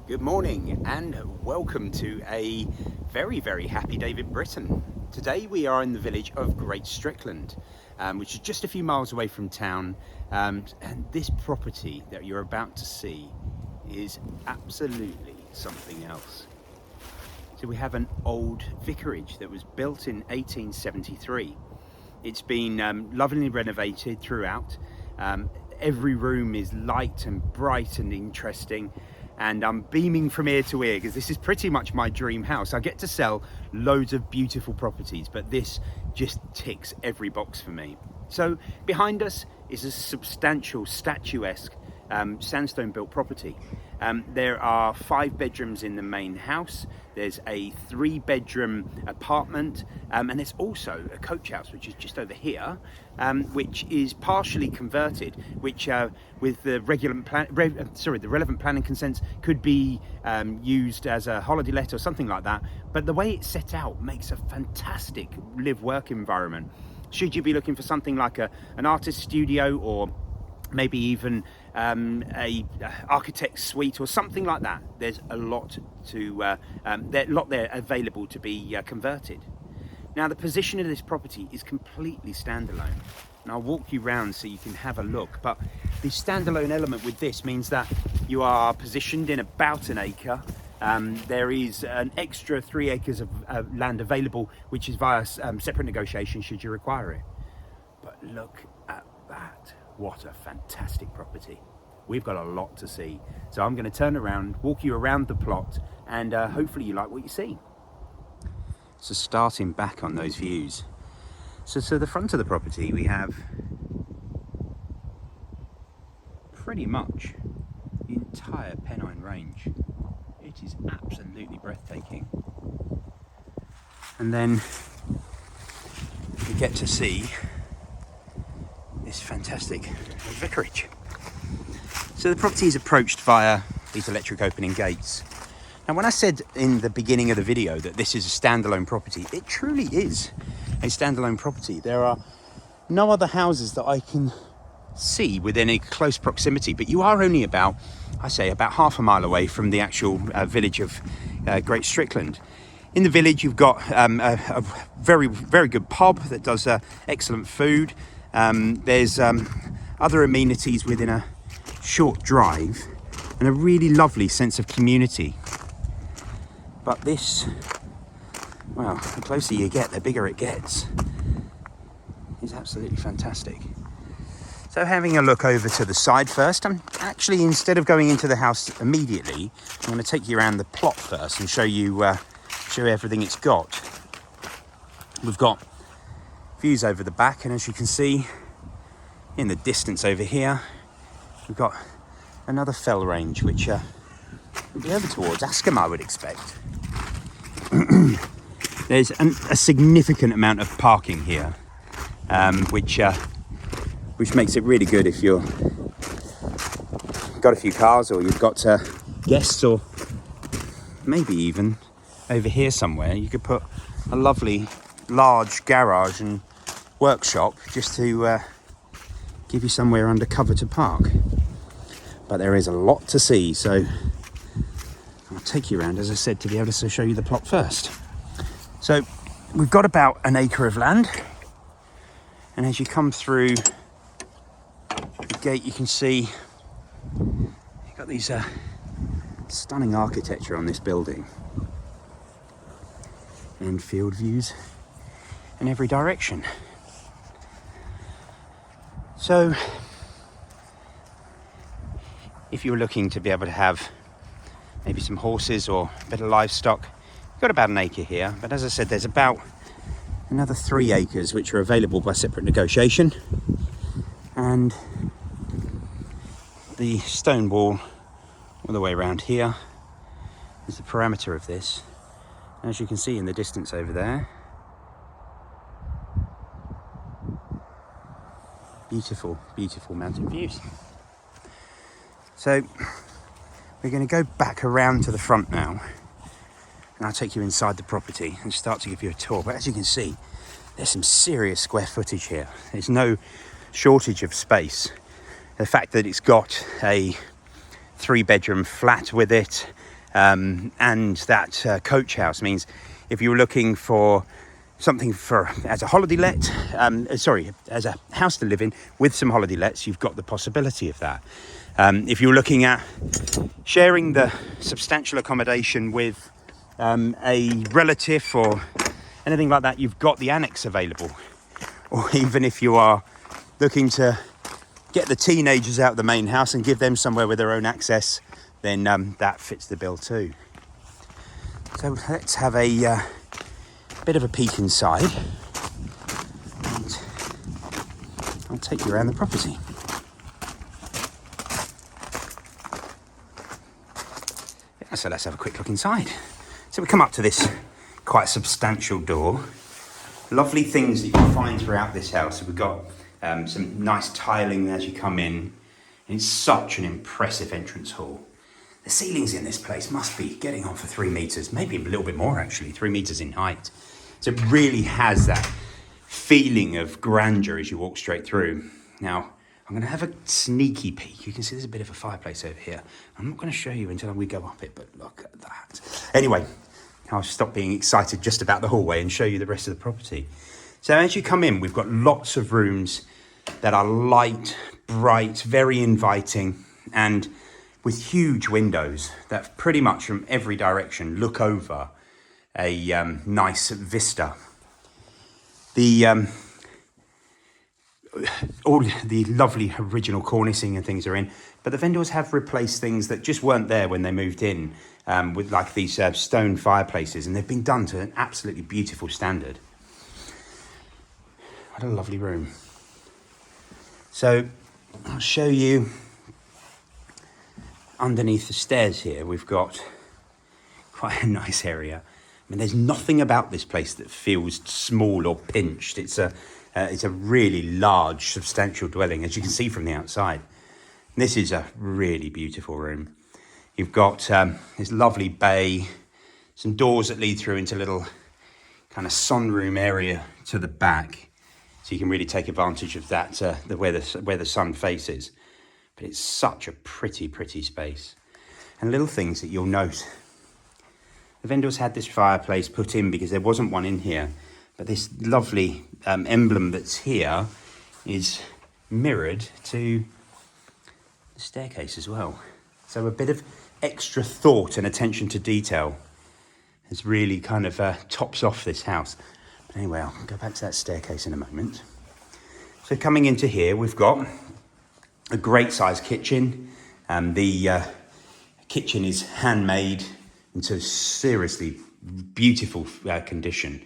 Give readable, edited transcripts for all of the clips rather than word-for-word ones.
Good morning and welcome to a very happy day in Britain. Today we are in the village of Great Strickland, which is just a few miles away from town, and this property that you're about to see is absolutely something else. So we have an old vicarage that was built in 1873. It's been lovingly renovated throughout. Every room is light and bright and interesting, and I'm beaming from ear to ear because this is pretty much my dream house. I get to sell loads of beautiful properties, but this just ticks every box for me. So behind us is a substantial statuesque sandstone built property. There are 5 bedrooms in the main house. There's a 3-bedroom apartment, and there's also a coach house, which is just over here, which is partially converted, which with the the relevant planning consents could be used as a holiday let or something like that. But the way it's set out makes a fantastic live-work environment. Should you be looking for something like an artist studio, or maybe even a architect's suite or something like that, there's a lot there available to be converted. Now, the position of this property is completely standalone, and I'll walk you round so you can have a look. But the standalone element with this means that you are positioned in about an acre. There is an extra 3 acres of land available, which is via separate negotiation should you require it. But look at that. What a fantastic property. We've got a lot to see. So I'm going to turn around, walk you around the plot, and hopefully you like what you see. So starting back on those views. So the front of the property, we have pretty much the entire Pennine Range. It is absolutely breathtaking. And then you get to see this fantastic vicarage. So the property is approached via these electric opening gates. Now, when I said in the beginning of the video that this is a standalone property, it truly is a standalone property. There are no other houses that I can see within a close proximity, but you are only about half a mile away from the actual village of Great Strickland. In the village, you've got a very good pub that does excellent food. There's other amenities within a short drive, and a really lovely sense of community. But this, well, the closer you get, the bigger it gets. It's absolutely fantastic. So having a look over to the side first, I'm actually, instead of going into the house immediately, I'm going to take you around the plot first and show you everything it's got. We've got views over the back, and as you can see in the distance over here, we've got another fell range, which will be over towards Askham, I would expect. There's a significant amount of parking here, which makes it really good if you've got a few cars, or you've got guests, or maybe even over here somewhere you could put a lovely large garage and workshop just to give you somewhere under cover to park. But there is a lot to see, so I'll take you around, as I said, to be able to show you the plot first. So we've got about an acre of land, and as you come through the gate, you can see you've got these stunning architecture on this building, and field views in every direction. So if you're looking to be able to have maybe some horses or a bit of livestock, you've got about an acre here. But as I said, there's about another 3 acres which are available by separate negotiation. And the stone wall all the way around here is the parameter of this. As you can see in the distance over there, beautiful mountain views. So we're going to go back around to the front now, and I'll take you inside the property and start to give you a tour. But as you can see, there's some serious square footage here. There's no shortage of space. The fact that it's got a 3-bedroom flat with it, and that coach house means if you're looking for something as a holiday let, as a house to live in with some holiday lets, you've got the possibility of that. If you're looking at sharing the substantial accommodation with a relative or anything like that, you've got the annex available. Or even if you are looking to get the teenagers out of the main house and give them somewhere with their own access, then that fits the bill too. So let's have a bit of a peek inside, and I'll take you around the property. Yeah, so let's have a quick look inside. So we come up to this quite substantial door. Lovely things that you can find throughout this house. So we've got some nice tiling as you come in. And it's such an impressive entrance hall. The ceilings in this place must be getting on for 3 meters, maybe a little bit more actually, 3 meters in height. So it really has that feeling of grandeur as you walk straight through. Now, I'm going to have a sneaky peek. You can see there's a bit of a fireplace over here. I'm not going to show you until we go up it, but look at that. Anyway, I'll stop being excited just about the hallway and show you the rest of the property. So as you come in, we've got lots of rooms that are light, bright, very inviting, and with huge windows that pretty much from every direction look over a nice vista. All the lovely original cornicing and things are in, but the vendors have replaced things that just weren't there when they moved in, with like these stone fireplaces, and they've been done to an absolutely beautiful standard. What a lovely room. So I'll show you underneath the stairs here. We've got quite a nice area. I mean, there's nothing about this place that feels small or pinched. It's a really large, substantial dwelling, as you can see from the outside. And this is a really beautiful room. You've got this lovely bay, some doors that lead through into a little kind of sunroom area to the back, so you can really take advantage of that, where the sun faces. But it's such a pretty, pretty space. And little things that you'll note. The vendors had this fireplace put in because there wasn't one in here, but this lovely emblem that's here is mirrored to the staircase as well. So a bit of extra thought and attention to detail has really kind of tops off this house. But anyway, I'll go back to that staircase in a moment. So coming into here, we've got a great sized kitchen. The kitchen is handmade into seriously beautiful condition.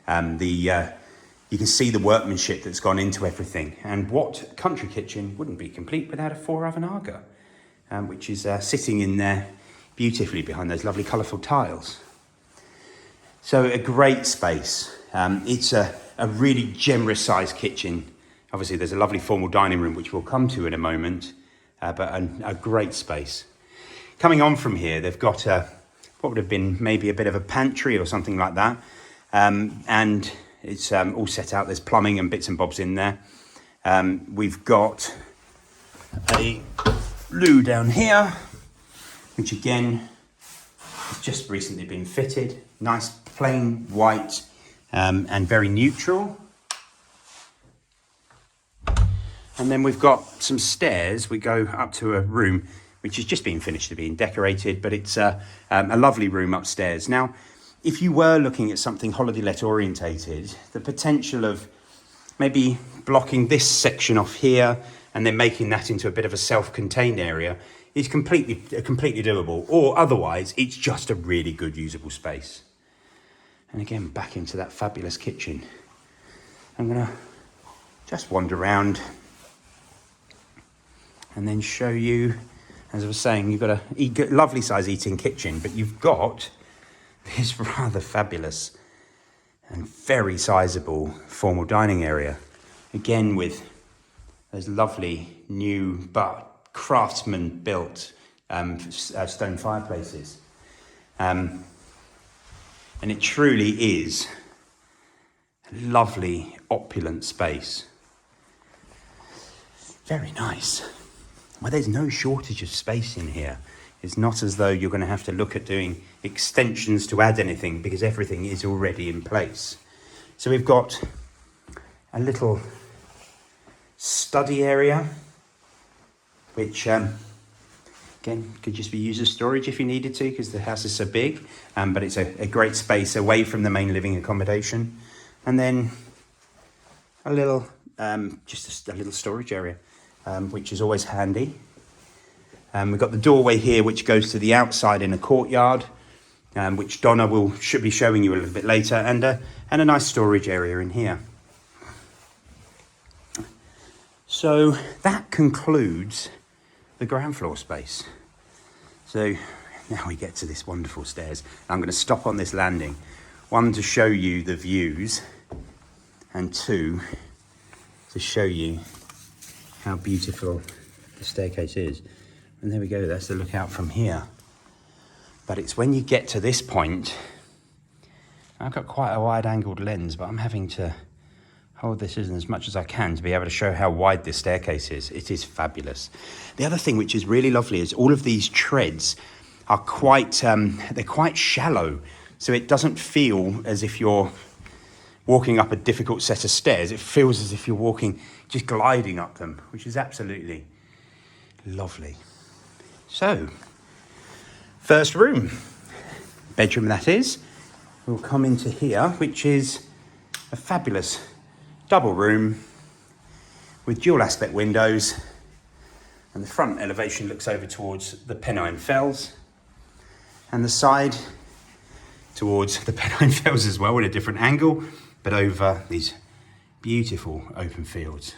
You can see the workmanship that's gone into everything. And what country kitchen wouldn't be complete without a 4-oven Aga, which is sitting in there beautifully behind those lovely colourful tiles. So a great space. It's a really generous sized kitchen. Obviously there's a lovely formal dining room, which we'll come to in a moment, but a great space. Coming on from here, they've got what would have been maybe a bit of a pantry or something like that. And it's all set out. There's plumbing and bits and bobs in there. We've got a loo down here, which again has just recently been fitted. Nice plain white and very neutral. And then we've got some stairs. We go up to a room which has just been finished to being decorated, but it's a lovely room upstairs. Now, if you were looking at something holiday let orientated, the potential of maybe blocking this section off here and then making that into a bit of a self-contained area is completely doable. Or otherwise, it's just a really good usable space. And again, back into that fabulous kitchen. I'm gonna just wander around and then show you, as I was saying, you've got a lovely size eating kitchen, but you've got this rather fabulous and very sizable formal dining area. Again, with those lovely new but craftsman built stone fireplaces. And it truly is a lovely, opulent space. Very nice. Well, there's no shortage of space in here. It's not as though you're going to have to look at doing extensions to add anything because everything is already in place. So we've got a little study area, which again could just be used as storage if you needed to because the house is so big, but it's a great space away from the main living accommodation. And then a little, just a little storage area, which is always handy. We've got the doorway here, which goes to the outside in a courtyard, which Donna should be showing you a little bit later, and a nice storage area in here. So that concludes the ground floor space. So now we get to this wonderful stairs. I'm going to stop on this landing, one to show you the views, and two to show you how beautiful the staircase is. And there we go, that's the lookout from here. But it's when you get to this point, I've got quite a wide angled lens, but I'm having to hold this in as much as I can to be able to show how wide this staircase is. It is fabulous. The other thing which is really lovely is all of these treads are quite, they're quite shallow. So it doesn't feel as if you're walking up a difficult set of stairs. It feels as if you're walking, just gliding up them, which is absolutely lovely. So, first room, bedroom that is. We'll come into here, which is a fabulous double room with dual aspect windows, and the front elevation looks over towards the Pennine Fells, and the side towards the Pennine Fells as well in a different angle, but over these beautiful open fields.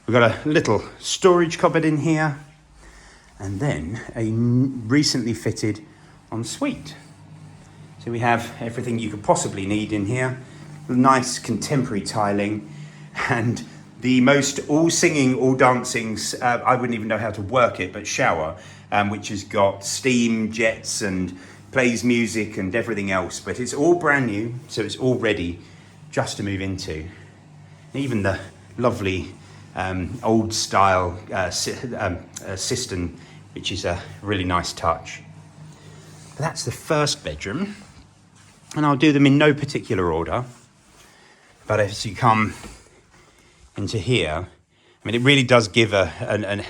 We've got a little storage cupboard in here, and then a recently fitted ensuite. So we have everything you could possibly need in here. Nice contemporary tiling, and the most all singing, all dancing, I wouldn't even know how to work it, but shower, which has got steam jets and plays music and everything else. But it's all brand new, so it's all ready just to move into. And even the lovely old style cistern, which is a really nice touch. But that's the first bedroom, and I'll do them in no particular order. But as you come into here, I mean, it really does give an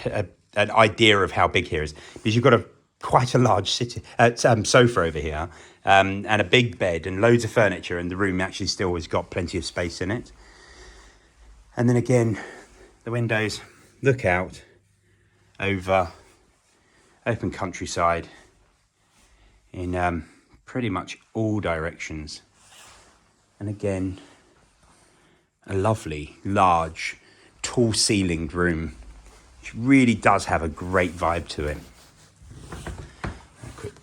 idea of how big here is, because you've got quite a large sofa over here, and a big bed and loads of furniture, and the room actually still has got plenty of space in it. And then again, the windows look out over open countryside in pretty much all directions. And again, a lovely, large, tall ceilinged room, which really does have a great vibe to it.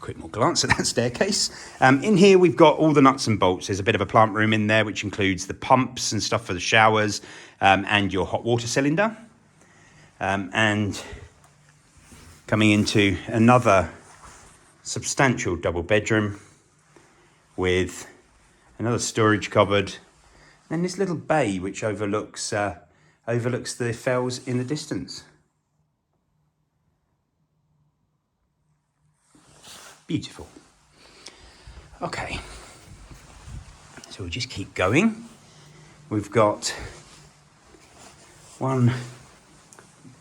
Quick more glance at that staircase. In here, we've got all the nuts and bolts. There's a bit of a plant room in there, which includes the pumps and stuff for the showers, and your hot water cylinder. And coming into another substantial double bedroom with another storage cupboard, and this little bay which overlooks the fells in the distance. Beautiful. Okay, so we'll just keep going. We've got one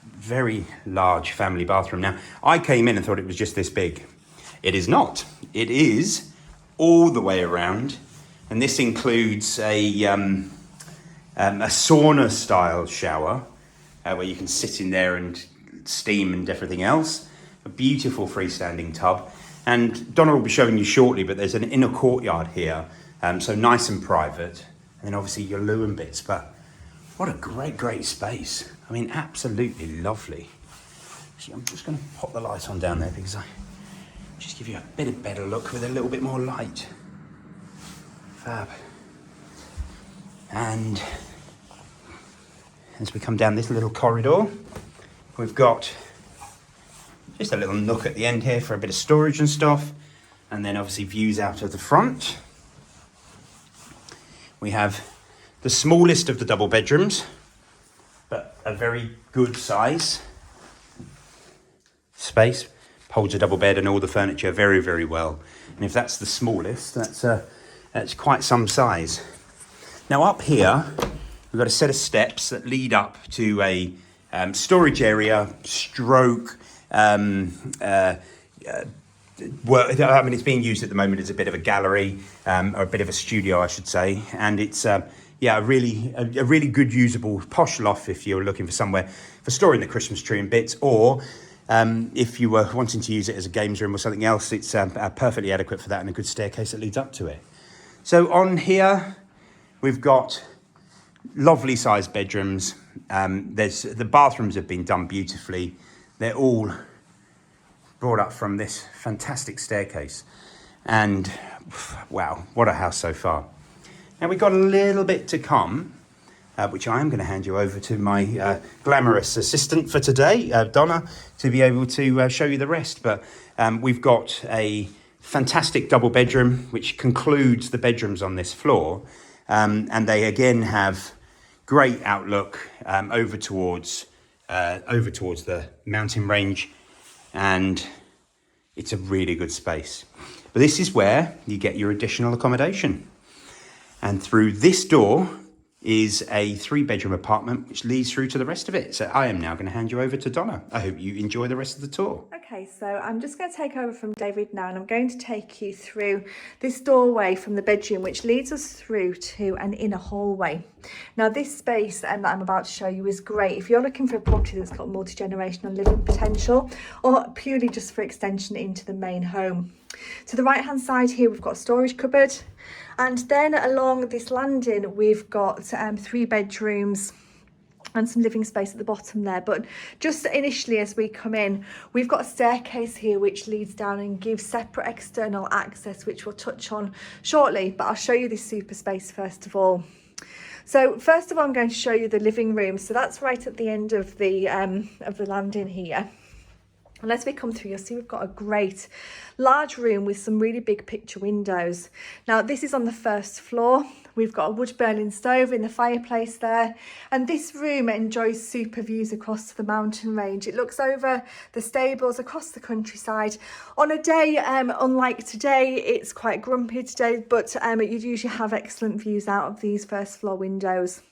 very large family bathroom. Now, I came in and thought it was just this big. It is not. It is all the way around, and this includes a sauna style shower where you can sit in there and steam and everything else. A beautiful freestanding tub, and Donna will be showing you shortly, but there's an inner courtyard here, so nice and private, and then obviously your loo and bits. But what a great space. I mean, absolutely lovely. Actually, I'm just going to pop the light on down there because I just give you a bit of better look with a little bit more light. Fab. And as we come down this little corridor, we've got just a little nook at the end here for a bit of storage and stuff, and then obviously views out of the front. We have the smallest of the double bedrooms, but a very good size space, holds a double bed and all the furniture very, very well. And if that's the smallest, that's quite some size. Now up here, we've got a set of steps that lead up to a storage area, stroke, well, I mean, it's being used at the moment as a bit of a gallery, or a bit of a studio, I should say. And it's, yeah, a really good usable posh loft if you're looking for somewhere for storing the Christmas tree and bits, or if you were wanting to use it as a games room or something else, it's perfectly adequate for that, and a good staircase that leads up to it. So on here, we've got lovely sized bedrooms. The bathrooms have been done beautifully. They're all brought up from this fantastic staircase, and wow, what a house so far. Now we've got a little bit to come, which I am going to hand you over to my glamorous assistant for today, Donna, to be able to show you the rest. But we've got a fantastic double bedroom which concludes the bedrooms on this floor, and they again have great outlook over towards the mountain range, and it's a really good space. But this is where you get your additional accommodation. And through this door is a 3-bedroom apartment which leads through to the rest of it. So I am now going to hand you over to Donna. I hope you enjoy the rest of the tour. Okay, so I'm just going to take over from David now, and I'm going to take you through this doorway from the bedroom, which leads us through to an inner hallway. Now this space that I'm about to show you is great if you're looking for a property that's got multi-generational living potential, or purely just for extension into the main home. To the right hand side here, we've got a storage cupboard, and then along this landing we've got 3 bedrooms and some living space at the bottom there. But just initially, as we come in, we've got a staircase here which leads down and gives separate external access, which we'll touch on shortly, but I'll show you this super space first of all. So first of all, I'm going to show you the living room. So that's right at the end of the landing here. And as we come through, you'll see we've got a great large room with some really big picture windows. Now this is on the first floor. We've got a wood burning stove in the fireplace there, and this room enjoys super views across to the mountain range. It looks over the stables across the countryside. On a day unlike today, it's quite grumpy today, but you'd usually have excellent views out of these first floor windows.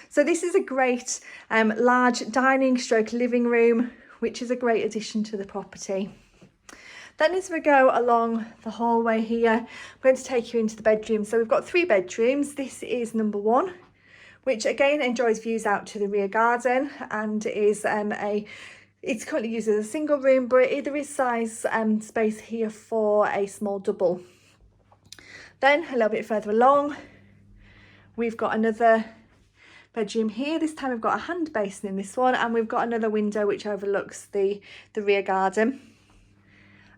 So this is a great large dining stroke living room, which is a great addition to the property. Then as we go along the hallway here, I'm going to take you into the bedroom. So we've got 3 bedrooms. This is number 1, which again enjoys views out to the rear garden, and is it's currently used as a single room, but there is size space here for a small double. Then a little bit further along, we've got another bedroom here. This time we've got a hand basin in this one, and we've got another window which overlooks the rear garden.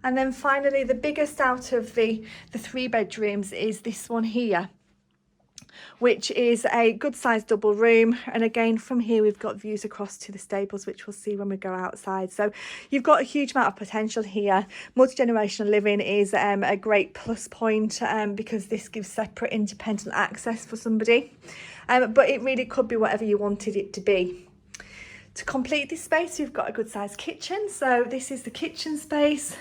And then finally, the biggest out of the 3 bedrooms is this one here, which is a good sized double room. And again, from here we've got views across to the stables, which we'll see when we go outside. So you've got a huge amount of potential here. Multi-generational living is a great plus point, because this gives separate independent access for somebody. But it really could be whatever you wanted it to be. To complete this space, we've got a good sized kitchen. So this is the kitchen space,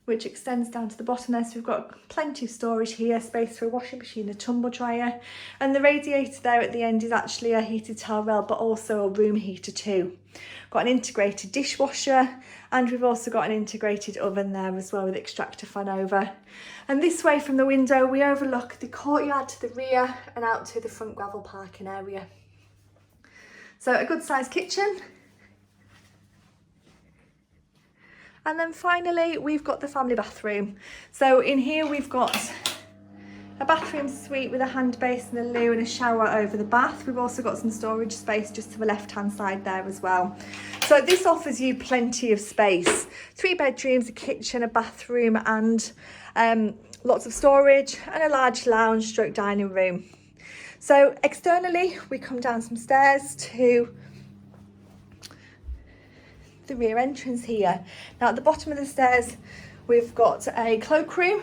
which extends down to the bottom there. So we've got plenty of storage here, space for a washing machine, a tumble dryer, and the radiator there at the end is actually a heated towel rail, but also a room heater too. Got an integrated dishwasher, and we've also got an integrated oven there as well with extractor fan over. And this way from the window, we overlook the courtyard to the rear and out to the front gravel parking area. So a good sized kitchen. And then finally, we've got the family bathroom. So in here, we've got a bathroom suite with a hand basin, a loo and a shower over the bath. We've also got some storage space just to the left-hand side there as well. So this offers you plenty of space. 3 bedrooms, a kitchen, a bathroom, and lots of storage, and a large lounge stroke dining room. So externally, we come down some stairs to the rear entrance here. Now at the bottom of the stairs, we've got a cloakroom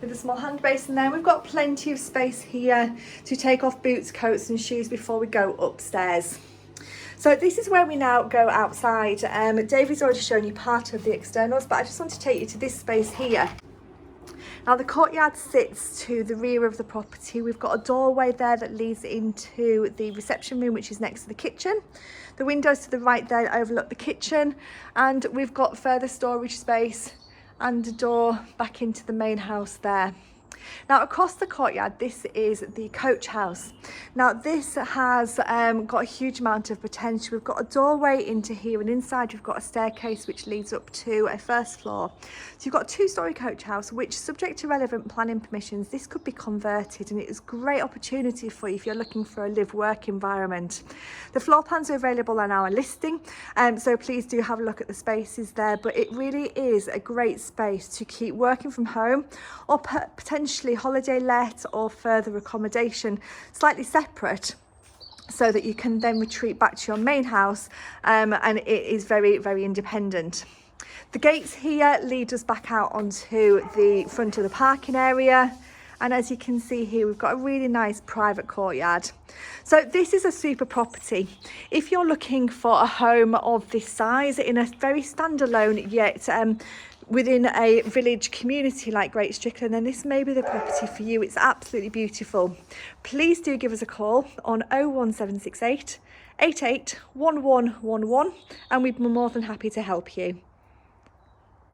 with a small hand basin there. We've got plenty of space here to take off boots, coats and shoes before we go upstairs. So this is where we now go outside. David's already shown you part of the externals, but I just want to take you to this space here. Now the courtyard sits to the rear of the property. We've got a doorway there that leads into the reception room, which is next to the kitchen. The windows to the right there overlook the kitchen, and we've got further storage space and a door back into the main house there. Now across the courtyard, this is the coach house. Now this has got a huge amount of potential. We've got a doorway into here, and inside we've got a staircase which leads up to a first floor. So you've got a two-storey coach house which, subject to relevant planning permissions, this could be converted, and it is a great opportunity for you if you're looking for a live-work environment. The floor plans are available on our listing, so please do have a look at the spaces there, but it really is a great space to keep working from home, or potentially holiday let or further accommodation slightly separate, so that you can then retreat back to your main house, and it is very, very independent. The gates here lead us back out onto the front of the parking area, and as you can see here, we've got a really nice private courtyard. So this is a super property. If you're looking for a home of this size in a very standalone yet within a village community like Great Strickland, then this may be the property for you. It's absolutely beautiful. Please do give us a call on 01768 881111, and we'd be more than happy to help you.